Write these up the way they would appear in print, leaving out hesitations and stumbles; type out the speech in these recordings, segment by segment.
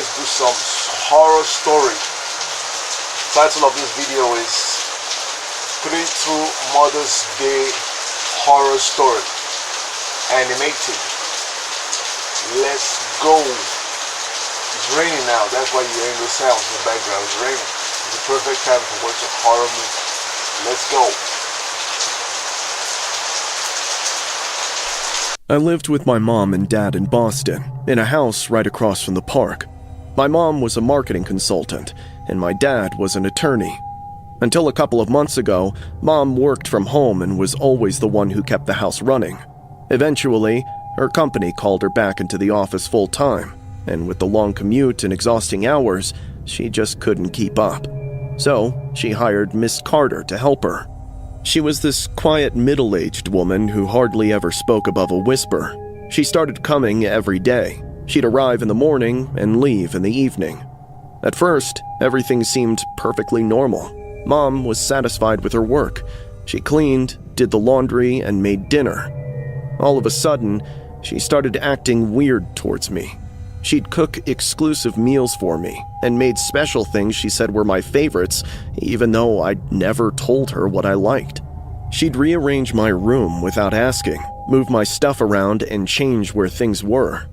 let's do some horror story. Title of this video is 3 True Mother's Day Horror Story. Animated. Let's go. It's raining now, that's why you're hearing the sounds in the background. It's raining. It's the perfect time to watch a horror movie. Let's go. I lived with my mom and dad in Boston, in a house right across from the park. My mom was a marketing consultant, and my dad was an attorney. Until a couple of months ago, Mom worked from home and was always the one who kept the house running. Eventually, her company called her back into the office full-time, and with the long commute and exhausting hours, she just couldn't keep up. So, she hired Miss Carter to help her. She was this quiet, middle-aged woman who hardly ever spoke above a whisper. She started coming every day. She'd arrive in the morning and leave in the evening. At first, everything seemed perfectly normal. Mom was satisfied with her work. She cleaned, did the laundry, and made dinner. All of a sudden, she started acting weird towards me. She'd cook exclusive meals for me and made special things she said were my favorites, even though I'd never told her what I liked. She'd rearrange my room without asking, move my stuff around, and change where things were.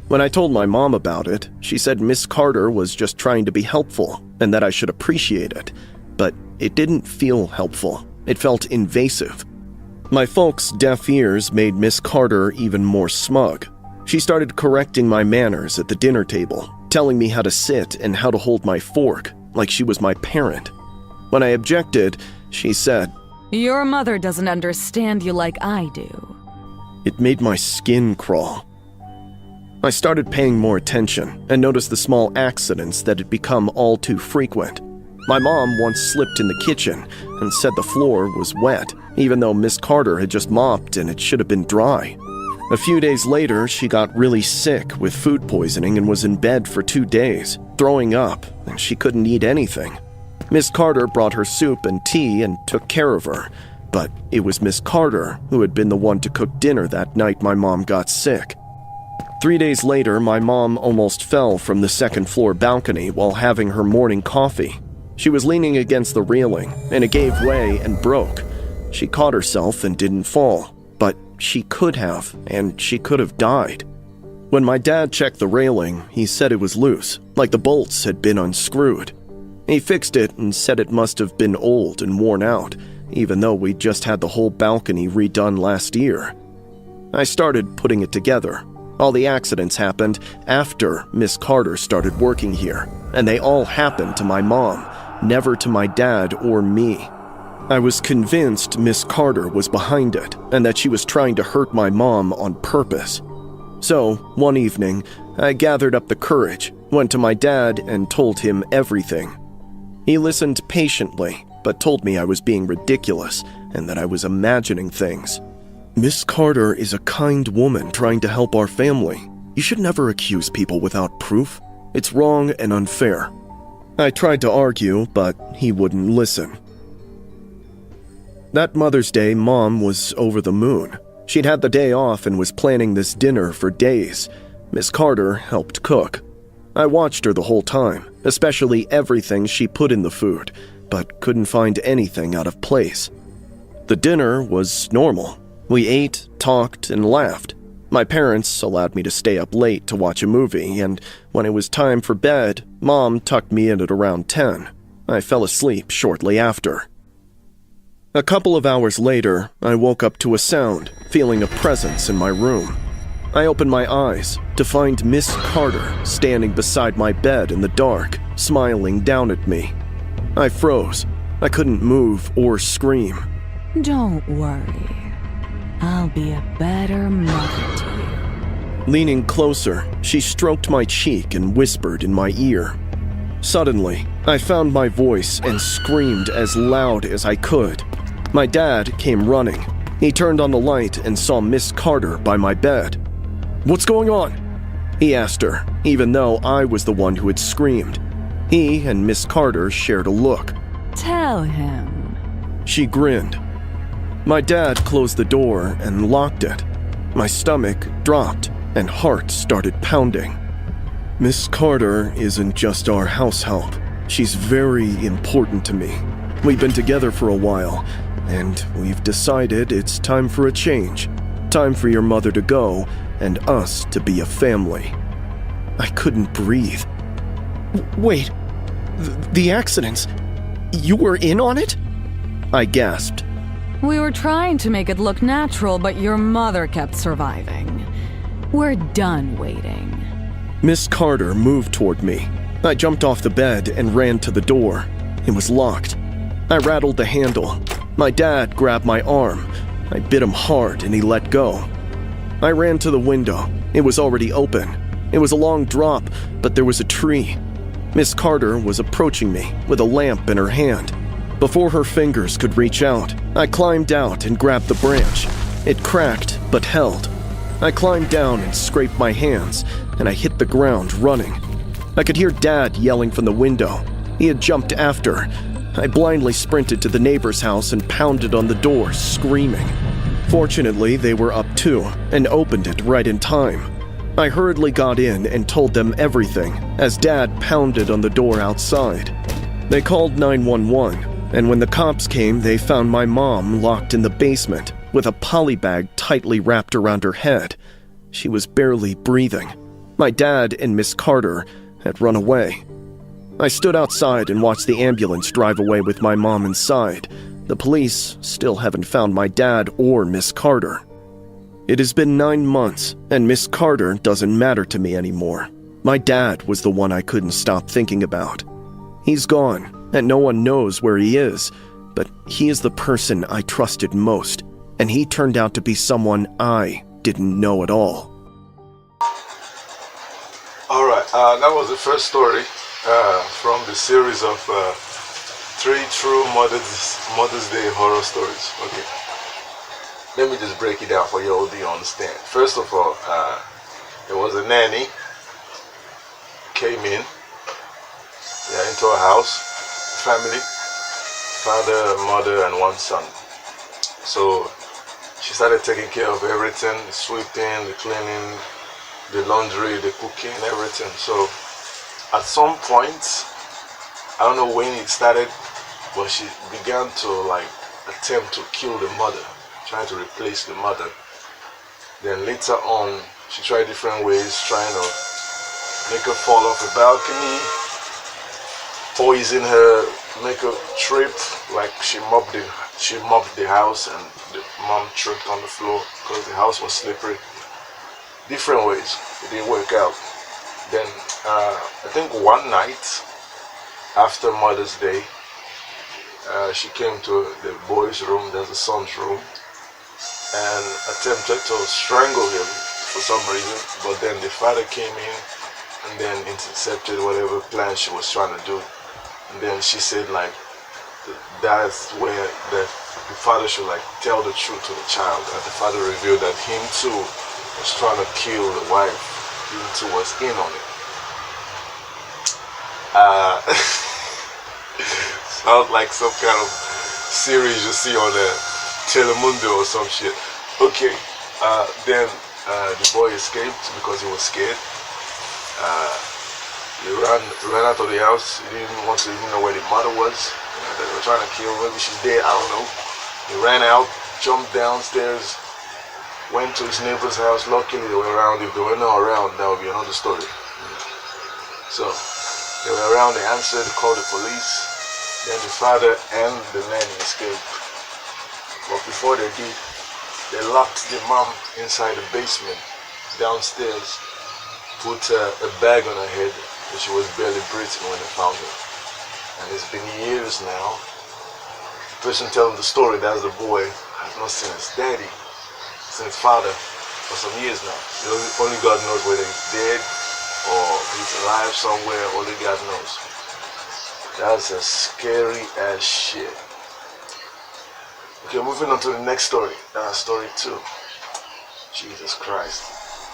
When I told my mom about it, she said Miss Carter was just trying to be helpful and that I should appreciate it. But it didn't feel helpful. It felt invasive. My folks' deaf ears made Miss Carter even more smug. She started correcting my manners at the dinner table, telling me how to sit and how to hold my fork, like she was my parent. When I objected, she said, "Your mother doesn't understand you like I do." It made my skin crawl. I started paying more attention and noticed the small accidents that had become all too frequent. My mom once slipped in the kitchen and said the floor was wet, even though Miss Carter had just mopped and it should have been dry. A few days later, she got really sick with food poisoning and was in bed for 2 days, throwing up, and she couldn't eat anything. Miss Carter brought her soup and tea and took care of her, but it was Miss Carter who had been the one to cook dinner that night my mom got sick. 3 days later, my mom almost fell from the second-floor balcony while having her morning coffee. She was leaning against the railing, and it gave way and broke. She caught herself and didn't fall, but she could have, and she could have died. When my dad checked the railing, he said it was loose, like the bolts had been unscrewed. He fixed it and said it must have been old and worn out, even though we just had the whole balcony redone last year. I started putting it together. All the accidents happened after Miss Carter started working here, and they all happened to my mom, never to my dad or me. I was convinced Miss Carter was behind it, and that she was trying to hurt my mom on purpose. So, one evening, I gathered up the courage, went to my dad, and told him everything. He listened patiently, but told me I was being ridiculous, and that I was imagining things. Miss Carter is a kind woman trying to help our family. You should never accuse people without proof. It's wrong and unfair. I tried to argue, but he wouldn't listen. That Mother's Day, Mom was over the moon. She'd had the day off and was planning this dinner for days. Miss Carter helped cook. I watched her the whole time, especially everything she put in the food, but couldn't find anything out of place. The dinner was normal. We ate, talked, and laughed. My parents allowed me to stay up late to watch a movie, and when it was time for bed, Mom tucked me in at around 10. I fell asleep shortly after. A couple of hours later, I woke up to a sound, feeling a presence in my room. I opened my eyes to find Miss Carter standing beside my bed in the dark, smiling down at me. I froze. I couldn't move or scream. Don't worry. I'll be a better mother to you. Leaning closer, she stroked my cheek and whispered in my ear. Suddenly, I found my voice and screamed as loud as I could. My dad came running. He turned on the light and saw Miss Carter by my bed. "What's going on?" he asked her, even though I was the one who had screamed. He and Miss Carter shared a look. Tell him. She grinned. My dad closed the door and locked it. My stomach dropped and heart started pounding. Miss Carter isn't just our house help. She's very important to me. We've been together for a while, and we've decided it's time for a change. Time for your mother to go, and us to be a family. I couldn't breathe. Wait, the accidents? You were in on it? I gasped. We were trying to make it look natural, but your mother kept surviving. We're done waiting. Miss Carter moved toward me. I jumped off the bed and ran to the door. It was locked. I rattled the handle. My dad grabbed my arm. I bit him hard and he let go. I ran to the window. It was already open. It was a long drop, but there was a tree. Miss Carter was approaching me with a lamp in her hand. Before her fingers could reach out, I climbed out and grabbed the branch. It cracked, but held. I climbed down and scraped my hands, and I hit the ground running. I could hear Dad yelling from the window. He had jumped after. I blindly sprinted to the neighbor's house and pounded on the door, screaming. Fortunately, they were up too, and opened it right in time. I hurriedly got in and told them everything as Dad pounded on the door outside. They called 911, and when the cops came, they found my mom locked in the basement with a poly bag tightly wrapped around her head. She was barely breathing. My dad and Miss Carter had run away. I stood outside and watched the ambulance drive away with my mom inside. The police still haven't found my dad or Miss Carter. It has been 9 months, and Miss Carter doesn't matter to me anymore. My dad was the one I couldn't stop thinking about. He's gone, and no one knows where he is, but he is the person I trusted most, and he turned out to be someone I didn't know at all. Alright, that was the first story from the series of 3 true Mother's Day horror stories. Okay, let me just break it down for you all to understand. First of all, there was a nanny came into a house, family, father, mother, and 1 son. So she started taking care of everything, the sweeping, the cleaning, the laundry, the cooking, everything. So at some point, I don't know when it started, but she began to attempt to kill the mother, trying to replace the mother. Then later on, she tried different ways, trying to make her fall off a balcony, poison her, make her trip, like she mopped the house and the mom tripped on the floor because the house was slippery. Different ways. It didn't work out. Then I think one night after Mother's Day, she came to the boy's room, there's the son's room, and attempted to strangle him for some reason, but then the father came in and then intercepted whatever plan she was trying to do. And then she said that's where the father should tell the truth to the child, and the father revealed that him too was trying to kill the wife. Him too was in on it. Sounds like some kind of series you see on Telemundo or some shit. Okay, then the boy escaped because he was scared. He ran out of the house. He didn't want to even know where the mother was. They were trying to kill her. Maybe she's dead, I don't know. He ran out, jumped downstairs, went to his neighbor's house. Luckily they were around. If they were not around, that would be another story. So they were around, they answered, called the police. Then the father and the nanny escaped. But before they did, they locked the mom inside the basement, downstairs, put a bag on her head, and she was barely breathing when they found her. And it's been years now. The person telling the story, that's the boy, has not seen his daddy, seen his father for some years now. Only God knows whether he's dead or he's alive somewhere, only God knows. That's a scary ass shit. Okay, moving on to the next story. Story 2. Jesus Christ.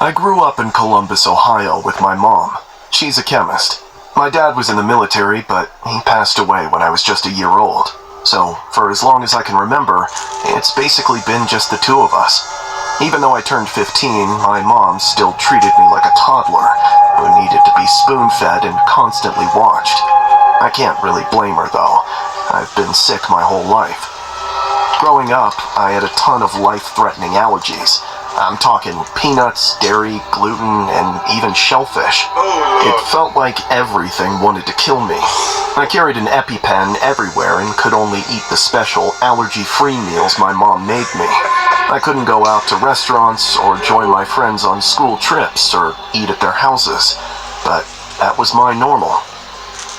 I grew up in Columbus, Ohio with my mom. She's a chemist. My dad was in the military, but he passed away when I was just a year old. So, for as long as I can remember, it's basically been just the two of us. Even though I turned 15, my mom still treated me like a toddler, who needed to be spoon-fed and constantly watched. I can't really blame her, though. I've been sick my whole life. Growing up, I had a ton of life-threatening allergies. I'm talking peanuts, dairy, gluten, and even shellfish. It felt like everything wanted to kill me. I carried an EpiPen everywhere and could only eat the special allergy-free meals my mom made me. I couldn't go out to restaurants or join my friends on school trips or eat at their houses, but that was my normal.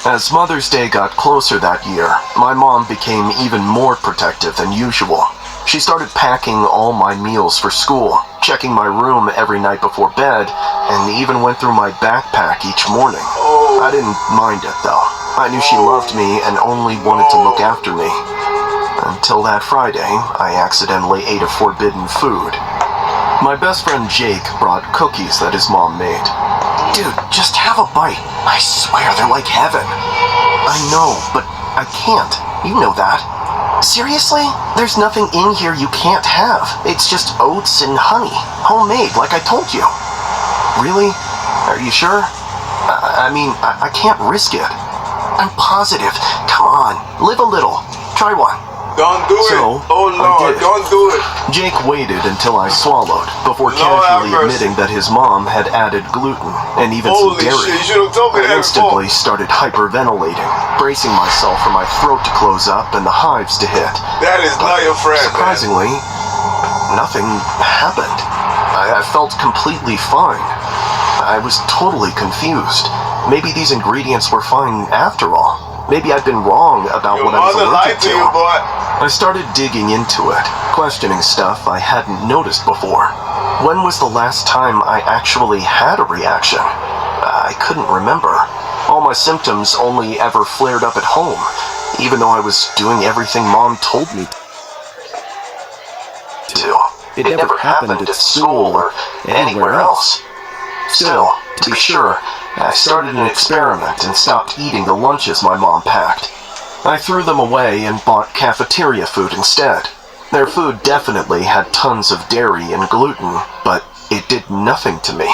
As Mother's Day got closer that year, my mom became even more protective than usual. She started packing all my meals for school, checking my room every night before bed, and even went through my backpack each morning. I didn't mind it, though. I knew she loved me and only wanted to look after me. Until that Friday, I accidentally ate a forbidden food. My best friend Jake brought cookies that his mom made. Dude, just have a bite. I swear they're like heaven. I know, but I can't. You know that. Seriously? There's nothing in here you can't have. It's just oats and honey. Homemade, like I told you. Really? Are you sure? I can't risk it. I'm positive. Come on, live a little. Try one. Don't do it. Oh Lord, don't do it. Jake waited until I swallowed before casually admitting that his mom had added gluten and even some dairy. Shit, you should have told me I that instantly started hyperventilating, bracing myself for my throat to close up and the hives to hit. That is not your friend, surprisingly, nothing happened. I felt completely fine. I was totally confused. Maybe these ingredients were fine after all. Maybe I'd been wrong about what I was allergic to. You, boy. I started digging into it, questioning stuff I hadn't noticed before. When was the last time I actually had a reaction? I couldn't remember. All my symptoms only ever flared up at home, even though I was doing everything Mom told me to. It never happened at school or anywhere else. Still, to be sure, I started an experiment and stopped eating the lunches my mom packed. I threw them away and bought cafeteria food instead. Their food definitely had tons of dairy and gluten, but it did nothing to me.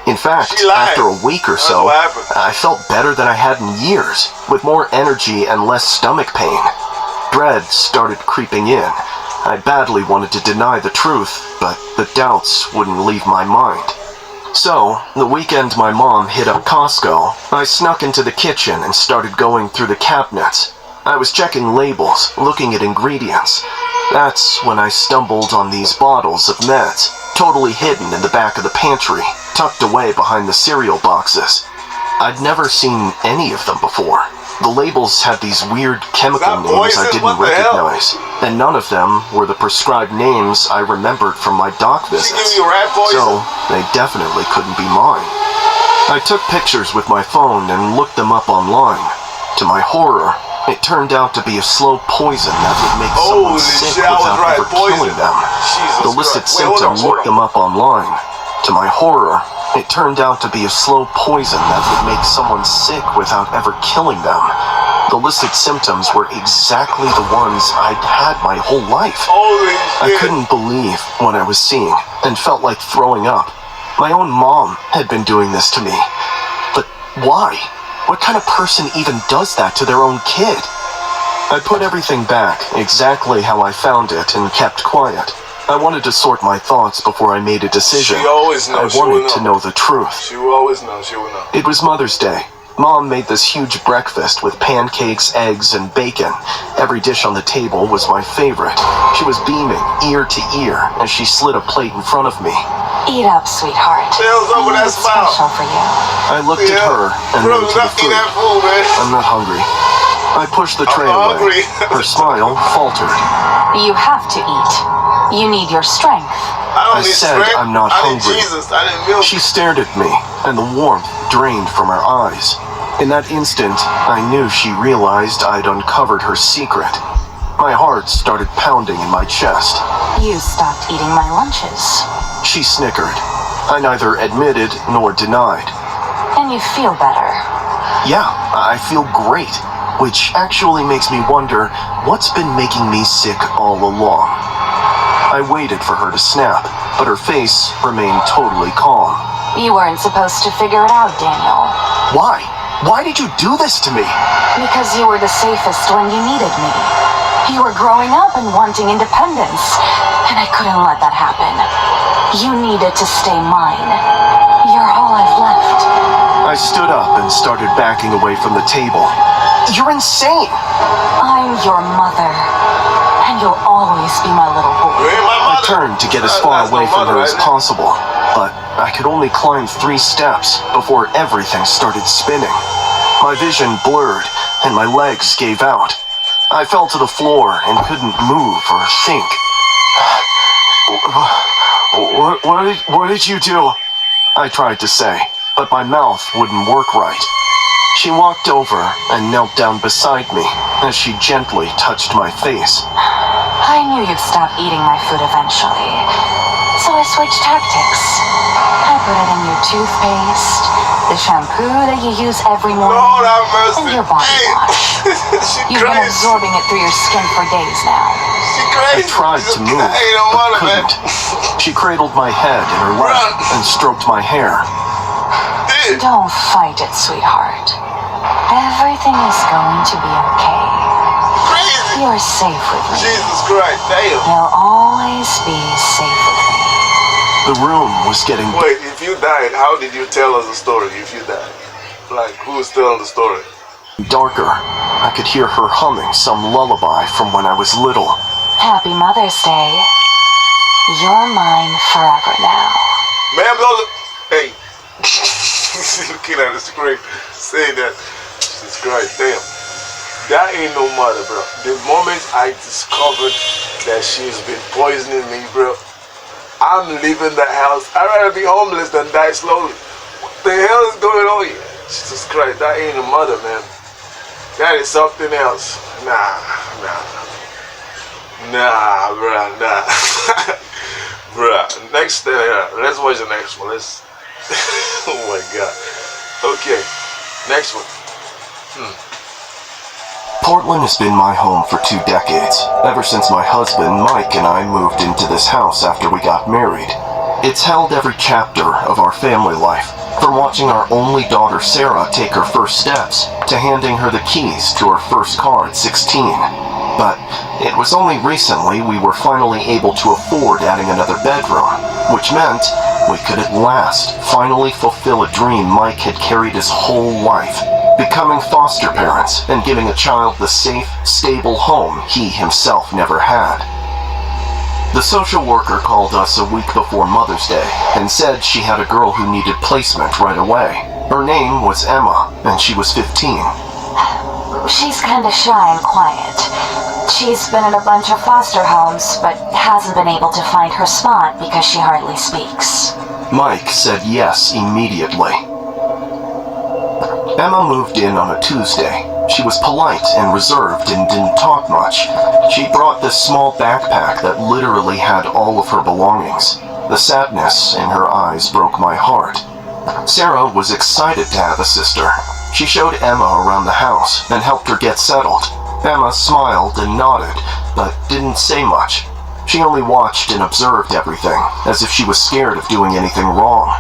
In fact, after a week or so, I felt better than I had in years, with more energy and less stomach pain. Dread started creeping in. I badly wanted to deny the truth, but the doubts wouldn't leave my mind. So, the weekend my mom hit up Costco, I snuck into the kitchen and started going through the cabinets. I was checking labels, looking at ingredients. That's when I stumbled on these bottles of meds, totally hidden in the back of the pantry, tucked away behind the cereal boxes. I'd never seen any of them before. The labels had these weird chemical names I didn't recognize, and none of them were the prescribed names I remembered from my doc visits. So, they definitely couldn't be mine. I took pictures with my phone and looked them up online. To my horror, it turned out to be a slow poison that would make someone sick without ever killing them. The listed symptom looked them up online. To my horror, it turned out to be a slow poison that would make someone sick without ever killing them. The listed symptoms were exactly the ones I'd had my whole life. I couldn't believe what I was seeing and felt like throwing up. My own mom had been doing this to me. But why? What kind of person even does that to their own kid? I put everything back exactly how I found it and kept quiet. I wanted to sort my thoughts before I made a decision. She always knows. I wanted to know the truth. She will always know. She will know. It was Mother's Day. Mom made this huge breakfast with pancakes, eggs, and bacon. Every dish on the table was my favorite. She was beaming ear to ear as she slid a plate in front of me. Eat up, sweetheart. Tails over that smile. Special for you. I looked at her and then to the food. I'm not hungry. I pushed the tray away. Her smile faltered. You have to eat. You need your strength. I said I'm not hungry. She stared at me, and the warmth drained from her eyes. In that instant, I knew she realized I'd uncovered her secret. My heart started pounding in my chest. You stopped eating my lunches. She snickered. I neither admitted nor denied. And you feel better. Yeah, I feel great, which actually makes me wonder what's been making me sick all along. I waited for her to snap, but her face remained totally calm. You weren't supposed to figure it out, Daniel. Why? Why did you do this to me? Because you were the safest when you needed me. You were growing up and wanting independence, and I couldn't let that happen. You needed to stay mine. You're all I've left. I stood up and started backing away from the table. You're insane! I'm your mother, and you'll always be my little boy. You ain't my I mother. turned to get as far That's away my from mother, her as right? possible, but I could only climb 3 steps before everything started spinning. My vision blurred, and my legs gave out. I fell to the floor and couldn't move or think. What did you do? I tried to say, but my mouth wouldn't work right. She walked over and knelt down beside me as she gently touched my face. I knew you'd stop eating my food eventually, so I switched tactics. I put it in your toothpaste, the shampoo that you use every morning, Lord have mercy. and your body Hey. wash. She You've been crazy. absorbing it through your skin for days now. She I crazy. tried to move, I ain't no but mother, man. couldn't. She cradled my head in her lap and stroked my hair. Dude. Don't fight it, sweetheart. Everything is going to be okay. Crazy. You're safe with me. Jesus Christ, damn. You'll always be safe with me. The room was getting Wait, if you died, how did you tell us the story if you died? Like, who's telling the story? darker. I could hear her humming some lullaby from when I was little. Happy Mother's Day. You're mine forever now. Ma'am, don't... Hey. Looking at the screen, saying that. Jesus Christ, damn. That ain't no mother, bro. The moment I discovered that she's been poisoning me, bro, I'm leaving the house. I'd rather be homeless than die slowly. What the hell is going on here? Jesus Christ, that ain't a mother, man. That is something else. Nah, bruh, nah. Bruh, next, let's watch the next one. Let's, oh my God. Okay, next one. Portland has been my home for 2 decades, ever since my husband, Mike, and I moved into this house after we got married. It's held every chapter of our family life, from watching our only daughter Sarah take her first steps, to handing her the keys to her first car at 16. But it was only recently we were finally able to afford adding another bedroom, which meant we could at last finally fulfill a dream Mike had carried his whole life, becoming foster parents and giving a child the safe, stable home he himself never had. The social worker called us a week before Mother's Day and said she had a girl who needed placement right away. Her name was Emma, and she was 15. She's kind of shy and quiet. She's been in a bunch of foster homes, but hasn't been able to find her spot because she hardly speaks. Mike said yes immediately. Emma moved in on a Tuesday. She was polite and reserved and didn't talk much. She brought this small backpack that literally had all of her belongings. The sadness in her eyes broke my heart. Sarah was excited to have a sister. She showed Emma around the house and helped her get settled. Emma smiled and nodded, but didn't say much. She only watched and observed everything, as if she was scared of doing anything wrong.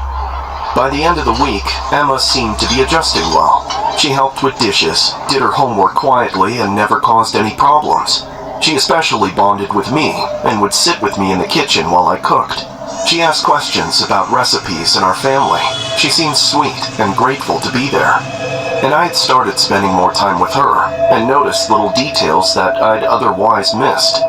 By the end of the week, Emma seemed to be adjusting well. She helped with dishes, did her homework quietly, and never caused any problems. She especially bonded with me, and would sit with me in the kitchen while I cooked. She asked questions about recipes in our family. She seemed sweet and grateful to be there. And I had started spending more time with her, and noticed little details that I'd otherwise missed.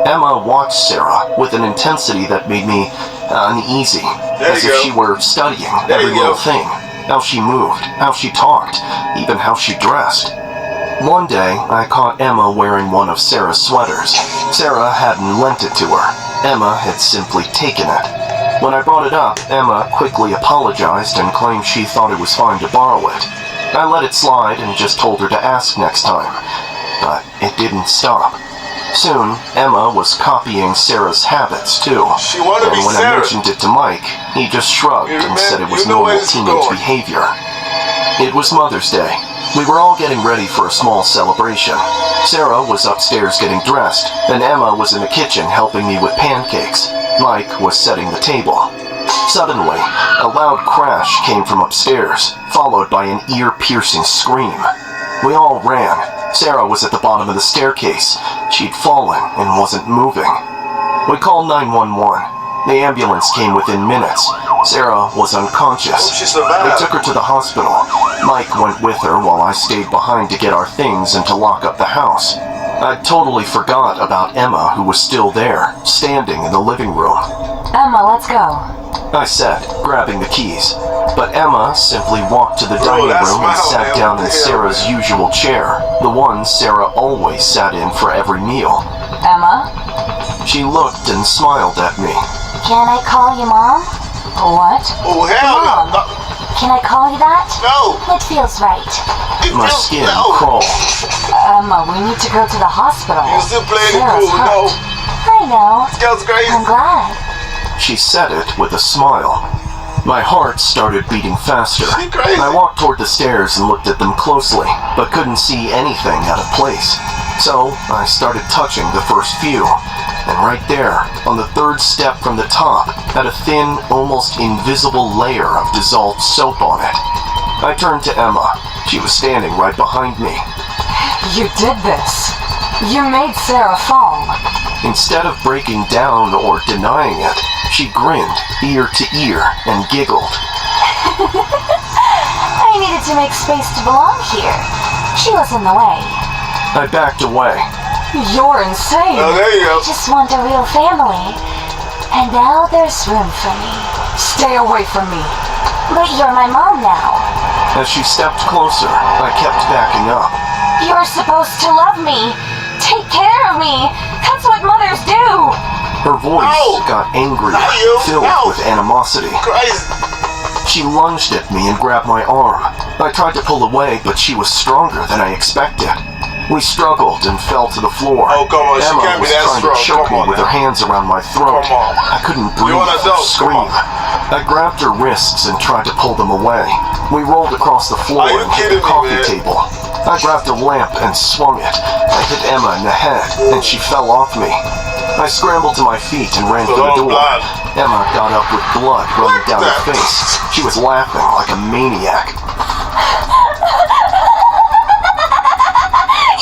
Emma watched Sarah with an intensity that made me uneasy, as if she were studying every little thing. How she moved, how she talked, even how she dressed. One day, I caught Emma wearing one of Sarah's sweaters. Sarah hadn't lent it to her. Emma had simply taken it. When I brought it up, Emma quickly apologized and claimed she thought it was fine to borrow it. I let it slide and just told her to ask next time, but it didn't stop. Soon, Emma was copying Sarah's habits, too. She wanted to be And when Sarah. I mentioned it to Mike, he just shrugged and said it was normal teenage behavior. It was Mother's Day. We were all getting ready for a small celebration. Sarah was upstairs getting dressed, and Emma was in the kitchen helping me with pancakes. Mike was setting the table. Suddenly, a loud crash came from upstairs, followed by an ear-piercing scream. We all ran. Sarah was at the bottom of the staircase. She'd fallen and wasn't moving. We called 911. The ambulance came within minutes. Sarah was unconscious. She survived. They took her to the hospital. Mike went with her while I stayed behind to get our things and to lock up the house. I totally forgot about Emma, who was still there, standing in the living room. Emma, let's go. I said, grabbing the keys. But Emma simply walked to the dining room and sat down in Sarah's usual chair, the one Sarah always sat in for every meal. Emma? She looked and smiled at me. Can I call you Mom? What? Oh, hell Mom. no. Can I call you that? No. It feels right. My skin crawled. Emma, we need to go to the hospital. You're still playing it Sarah's cool, hurt. no. I know. This girl's crazy. I'm glad. She said it with a smile. My heart started beating faster. She crazy. I walked toward the stairs and looked at them closely, but couldn't see anything out of place. So I started touching the first few. And right there, on the third step from the top, had a thin, almost invisible layer of dissolved soap on it. I turned to Emma. She was standing right behind me. You did this. You made Sarah fall. Instead of breaking down or denying it, she grinned ear to ear and giggled. I needed to make space to belong here. She was in the way. I backed away. You're insane. Oh, there you go. I just want a real family. And now there's room for me. Stay away from me. But you're my mom now. As she stepped closer, I kept backing up. You're supposed to love me. Take care of me. That's what mothers do. Her voice No. got angry, Not you. filled No. with animosity. Crazy. She lunged at me and grabbed my arm. I tried to pull away, but she was stronger than I expected. We struggled and fell to the floor. Oh, come on, she Emma can't be was that trying strong. to choke Come me on with now. her hands around my throat. Come on. I couldn't breathe an or adult. Come scream. on. I grabbed her wrists and tried to pull them away. We rolled across the floor Are you and hit kidding the me, coffee man? table. I grabbed a lamp and swung it. I hit Emma in the head, and she fell off me. I scrambled to my feet and ran for the door. Blood. Emma got up with blood running down her the- face. She was laughing like a maniac.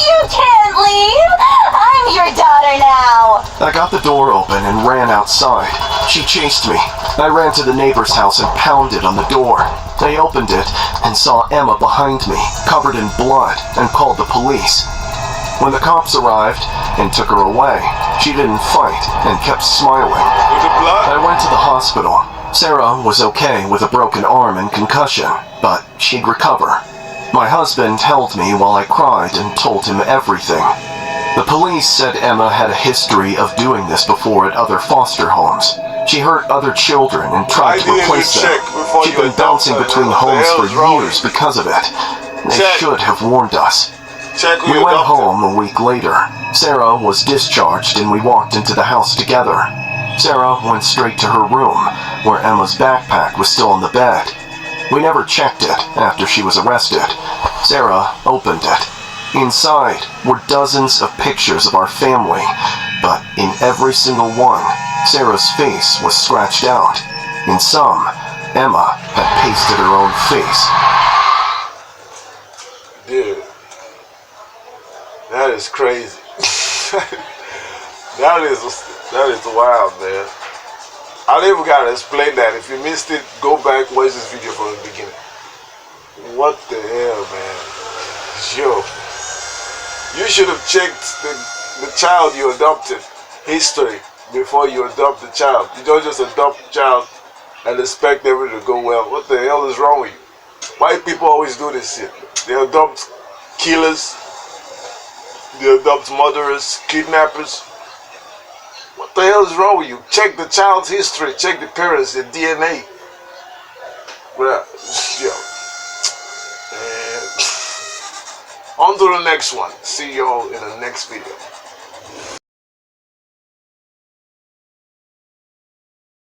You can't leave. I'm your daughter now. I got the door open and ran outside. She chased me. I ran to the neighbor's house and pounded on the door. They opened it and saw Emma behind me, covered in blood, and called the police. When the cops arrived and took her away, she didn't fight and kept smiling. With the blood? I went to the hospital. Sarah was okay with a broken arm and concussion, but she'd recover. My husband held me while I cried and told him everything. The police said Emma had a history of doing this before at other foster homes. She hurt other children and tried to replace them. She'd been bouncing between homes for years because of it. They should have warned us. Check who We you went adopted. home a week later. Sarah was discharged and we walked into the house together. Sarah went straight to her room, where Emma's backpack was still on the bed. We never checked it after she was arrested. Sarah opened it. Inside were dozens of pictures of our family, but in every single one, Sarah's face was scratched out. In some, Emma had pasted her own face. Dude. That is crazy. that is wild, man. I never gotta explain that. If you missed it, go back, watch this video from the beginning. What the hell, man? Yo. You should have checked the child you adopted history before you adopt the child. You don't just adopt the child and expect everything to go well. What the hell is wrong with you? White people always do this shit. They adopt killers. They adopt murderers, kidnappers. What the hell is wrong with you? Check the child's history. Check the parents, their DNA. Well, yo. And on to the next one. See y'all in the next video.